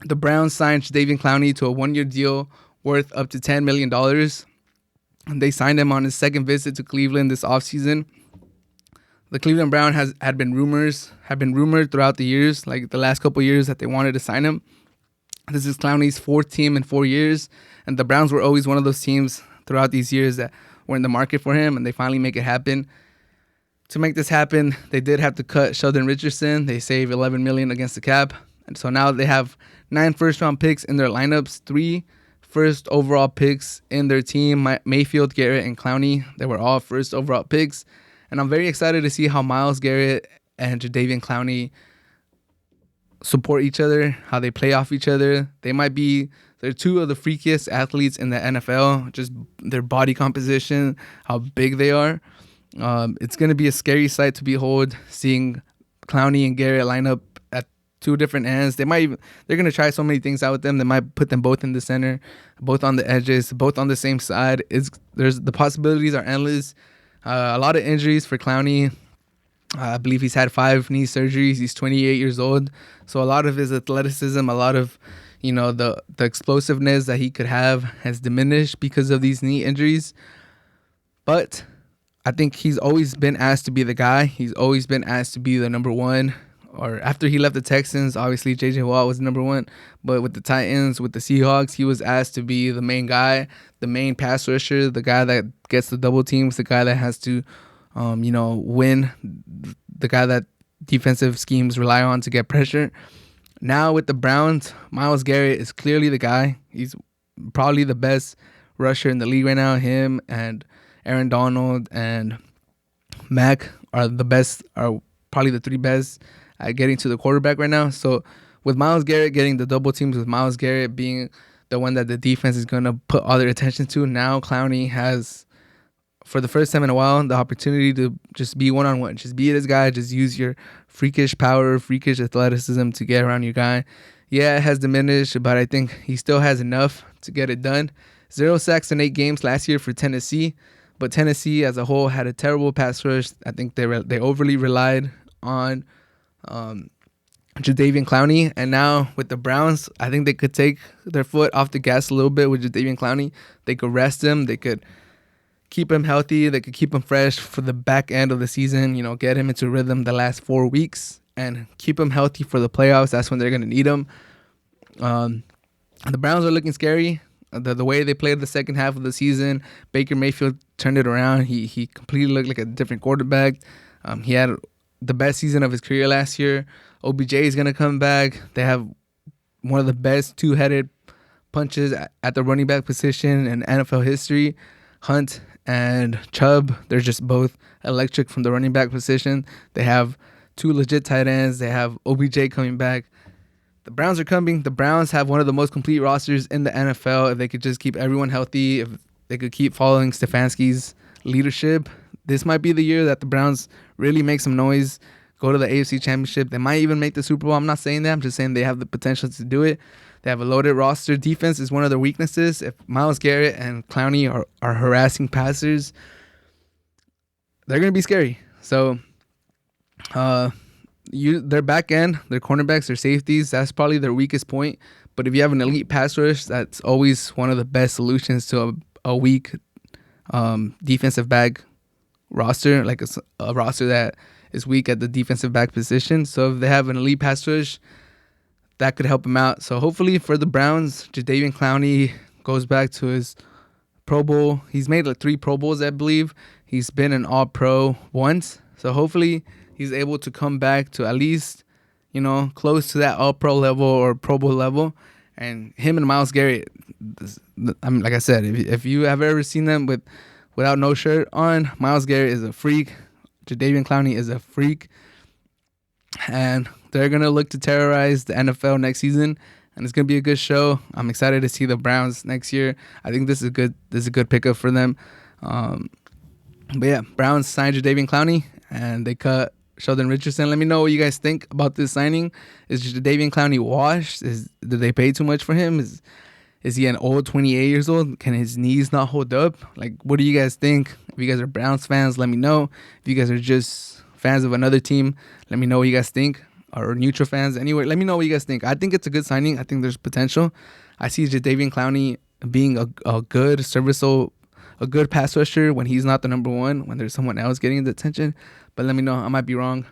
The Browns signed Jadeveon Clowney to a 1-year deal worth up to $10 million. And they signed him on his second visit to Cleveland this offseason. The Cleveland Brown had been rumored throughout the years, like the last couple years, that they wanted to sign him. This is Clowney's fourth team in 4 years, and the Browns were always one of those teams throughout these years that were in the market for him, and they finally make it happen. To make this happen, they did have to cut Sheldon Richardson. They save $11 million against the cap, and so now they have 9 first-round picks in their lineups, 3 first overall picks in their team. Mayfield, Garrett, and Clowney, they were all first overall picks, and I'm very excited to see how Myles Garrett and Jadeveon Clowney support each other, how they play off each other. They're two of the freakiest athletes in the NFL, just their body composition, how big they are. It's going to be a scary sight to behold, seeing Clowney and Garrett line up at two different ends. They're going to try so many things out with them. They might put them both in the center, both on the edges, both on the same side. The possibilities are endless. A lot of injuries for Clowney. I believe he's had 5 knee surgeries. He's 28 years old. So a lot of his athleticism, a lot of, the explosiveness that he could have has diminished because of these knee injuries. But I think he's always been asked to be the guy. He's always been asked to be the number one. Or after he left the Texans, obviously J.J. Watt was number one. But with the Titans, with the Seahawks, he was asked to be the main guy, the main pass rusher, the guy that gets the double teams, the guy that has to win, the guy that defensive schemes rely on to get pressure. Now with the Browns, Myles Garrett is clearly the guy. He's probably the best rusher in the league right now. Him and Aaron Donald and Mac are probably the 3 best at getting to the quarterback right now. So with Myles Garrett getting the double teams, with Myles Garrett being the one that the defense is going to put all their attention to, now Clowney has, for the first time in a while, the opportunity to just be one-on-one. Just be this guy. Just use your freakish power, freakish athleticism to get around your guy. Yeah, it has diminished, but I think he still has enough to get it done. 0 sacks in 8 games last year for Tennessee, but Tennessee as a whole had a terrible pass rush. I think they overly relied on Jadeveon Clowney, and now with the Browns, I think they could take their foot off the gas a little bit with Jadeveon Clowney. They could rest him. They could keep him healthy. They could keep him fresh for the back end of the season, get him into rhythm the last 4 weeks and keep him healthy for the playoffs. That's when they're going to need him. The Browns are looking scary. The way they played the second half of the season, Baker Mayfield turned it around. He completely looked like a different quarterback. He had the best season of his career last year. OBJ is going to come back. They have one of the best two-headed punches at the running back position in NFL history. Hunt and Chubb, they're just both electric from the running back position. They have 2 legit tight ends. They have OBJ coming back. The Browns are coming. The Browns have one of the most complete rosters in the NFL. If they could just keep everyone healthy, if they could keep following Stefanski's leadership, this might be the year that the Browns really make some noise, go to the AFC Championship. They might even make the Super Bowl. I'm not saying that. I'm just saying they have the potential to do it. They have a loaded roster. Defense is one of their weaknesses. If Myles Garrett and Clowney are harassing passers, they're going to be scary. So their back end, their cornerbacks, their safeties, that's probably their weakest point. But if you have an elite pass rush, that's always one of the best solutions to a weak defensive back roster, like a roster that is weak at the defensive back position. So if they have an elite pass rush, that could help him out. So hopefully for the Browns, Jadeveon Clowney goes back to his Pro Bowl. He's made 3 Pro Bowls, I believe. He's been an All-Pro once. So hopefully he's able to come back to at least, close to that All-Pro level or Pro Bowl level. And him and Myles Garrett, like I said, if you have ever seen them without no shirt on, Myles Garrett is a freak. Jadeveon Clowney is a freak. And they're going to look to terrorize the NFL next season, and it's going to be a good show. I'm excited to see the Browns next year. I think this is a good pickup for them. But yeah, Browns signed Jadeveon Clowney, and they cut Sheldon Richardson. Let me know what you guys think about this signing. Is Jadeveon Clowney washed? Did they pay too much for him? Is he an old 28 years old? Can his knees not hold up? Like, what do you guys think? If you guys are Browns fans, let me know. If you guys are just fans of another team, let me know what you guys think. or neutral fans anywhere. Let me know what you guys think. I think it's a good signing. I think there's potential. I see Jadeveon Clowney being a good serviceable, a good pass rusher when he's not the number one, when there's someone else getting the attention. But let me know. I might be wrong.